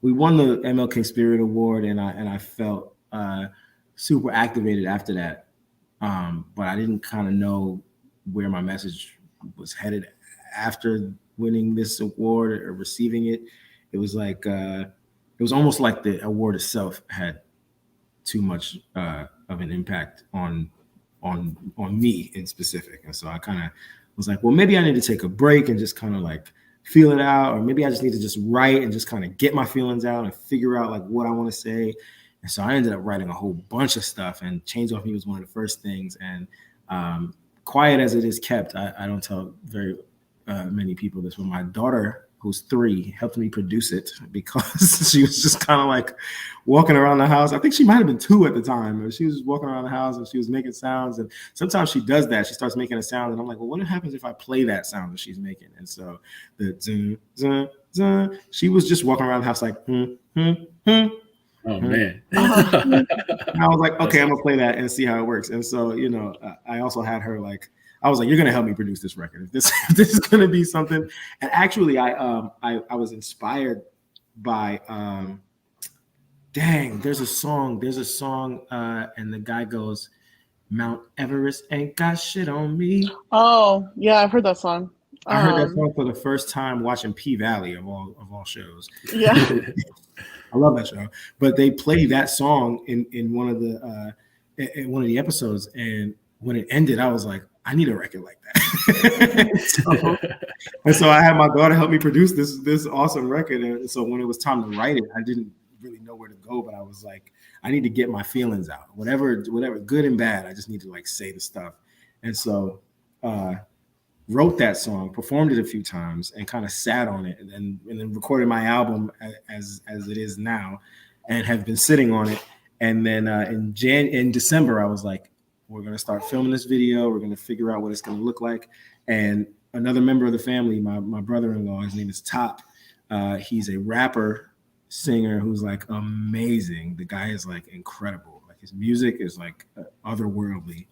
we won the MLK Spirit Award, and I felt super activated after that. But I didn't kind of know where my message was headed after winning this award or receiving it. It was like it was almost like the award itself had too much of an impact on me in specific, and so I kind of was like, well, maybe I need to take a break and just kind of like feel it out, or maybe I just need to just write and just kind of get my feelings out and figure out like what I want to say. And so I ended up writing a whole bunch of stuff, and Chains Off Me was one of the first things. And quiet as it is kept, I don't tell very many people this, but my daughter, who's 3, helped me produce it because she was just kind of like walking around the house. I think she might have been 2 at the time, but she was walking around the house and she was making sounds. And sometimes she does that. She starts making a sound, and I'm like, well, what happens if I play that sound that she's making? And so the zun, zun, zun, she was just walking around the house like, Oh man. And I was like, okay, I'm gonna play that and see how it works. And so, you know, I also had her like, I was like, you're gonna help me produce this record. If this is gonna be something. And actually, I was inspired by there's a song, and the guy goes, Mount Everest ain't got shit on me. Oh yeah, I've heard that song. I heard that song for the first time watching P-Valley of all shows. Yeah. I love that show. But they played that song in one of the episodes, and when it ended, I was like, I need a record like that. so I had my daughter help me produce this awesome record. And so when it was time to write it, I didn't really know where to go, but I was like, I need to get my feelings out. Whatever, good and bad, I just need to like say the stuff. And so wrote that song, performed it a few times, and kind of sat on it, and then recorded my album as it is now, and have been sitting on it. And then in December, I was like, we're going to start filming this video. We're going to figure out what it's going to look like. And another member of the family, my brother-in-law, his name is Top. He's a rapper, singer who's like amazing. The guy is like incredible. Like his music is like otherworldly.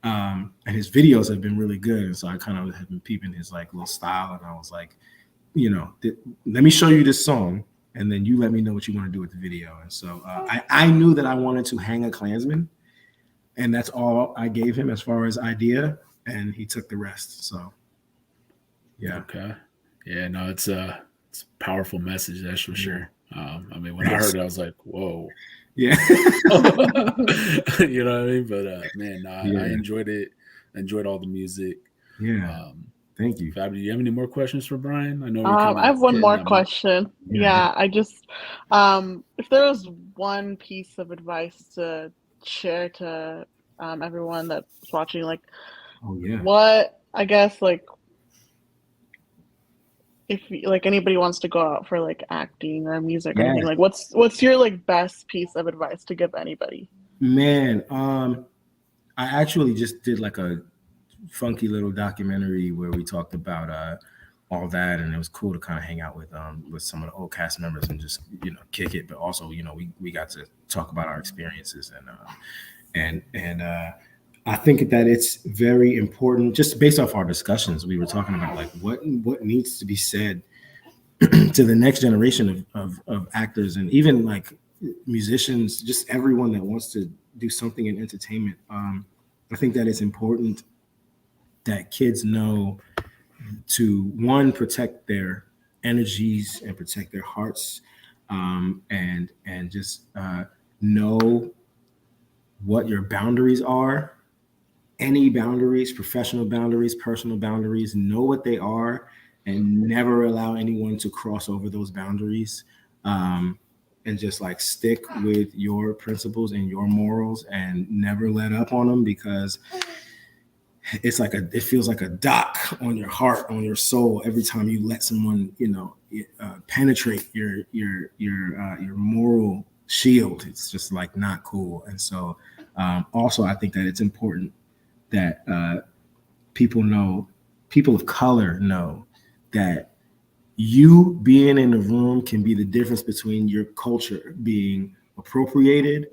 And his videos have been really good. And so I kind of have been peeping his like little style. And I was like, you know, let me show you this song, and then you let me know what you want to do with the video. And so I knew that I wanted to hang a Klansman. And that's all I gave him as far as idea, and he took the rest. So, yeah. Okay. Yeah. No, it's a powerful message. That's for sure. I mean, when I heard it, I was like, "Whoa." Yeah. You know what I mean? But man, I enjoyed it. Enjoyed all the music. Yeah. Thank you. Fabi, do you have any more questions for Bryan? I know. I have one more question. Yeah. I just, if there was one piece of advice to share to everyone that's watching, like, what, I guess, like, if like anybody wants to go out for like acting or music or anything, like what's your like best piece of advice to give anybody? Man, I actually just did like a funky little documentary where we talked about all that, and it was cool to kind of hang out with some of the old cast members and just kick it. But also, we got to talk about our experiences and I think that it's very important, just based off our discussions. We were talking about like what needs to be said to the next generation of actors and even like musicians, just everyone that wants to do something in entertainment. I think that it's important that kids know to, one, protect their energies and protect their hearts, and just know what your boundaries are. Any boundaries, professional boundaries, personal boundaries, know what they are and never allow anyone to cross over those boundaries. And just like stick with your principles and your morals and never let up on them, because it feels like a dock on your heart, on your soul, every time you let someone, penetrate your moral shield. It's just like not cool. And so also I think that it's important that people of color know that you being in the room can be the difference between your culture being appropriated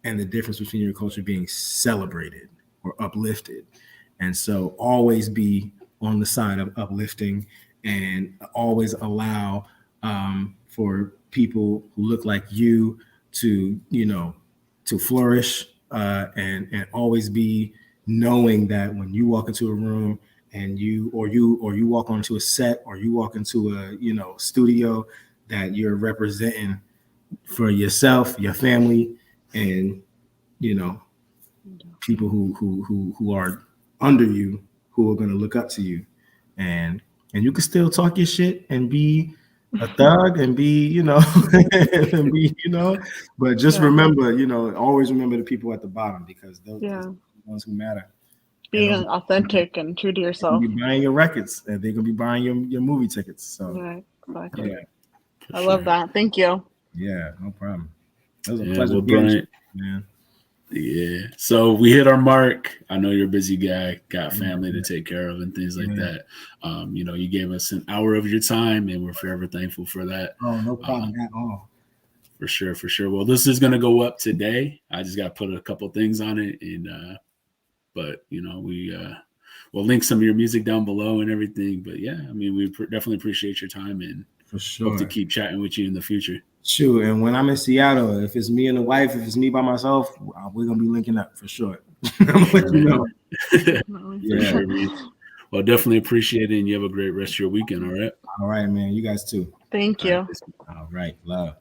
and the difference between your culture being celebrated or uplifted. And so always be on the side of uplifting and always allow for people who look like you to flourish, and always be knowing that when you walk into a room and you walk onto a set or you walk into a studio, that you're representing for yourself, your family, and people who are under you, who are going to look up to you, and you can still talk your shit and be a thug and be and be but just remember, always remember the people at the bottom, because those are the ones who matter. Being authentic and true to yourself. Be buying your records, and they're gonna be buying your movie tickets. So right, exactly. Yeah, I love that. Thank you. Yeah, no problem. It was a pleasure, Bryan, man. Yeah. So we hit our mark. I know you're a busy guy, got family to take care of and things like that. You gave us an hour of your time, and we're forever thankful for that. Oh, no problem at all. For sure. Well, this is gonna go up today. I just got to put a couple things on it, and but we'll link some of your music down below and everything. But yeah, I mean, we definitely appreciate your time, and for sure hope to keep chatting with you in the future. Sure. And when I'm in Seattle, if it's me and the wife, if it's me by myself, we're gonna be linking up for sure. I'm gonna let you know. Yeah. Sure, well, definitely appreciate it, and you have a great rest of your weekend. All right. All right, man. You guys too. Thank you. All right. Love.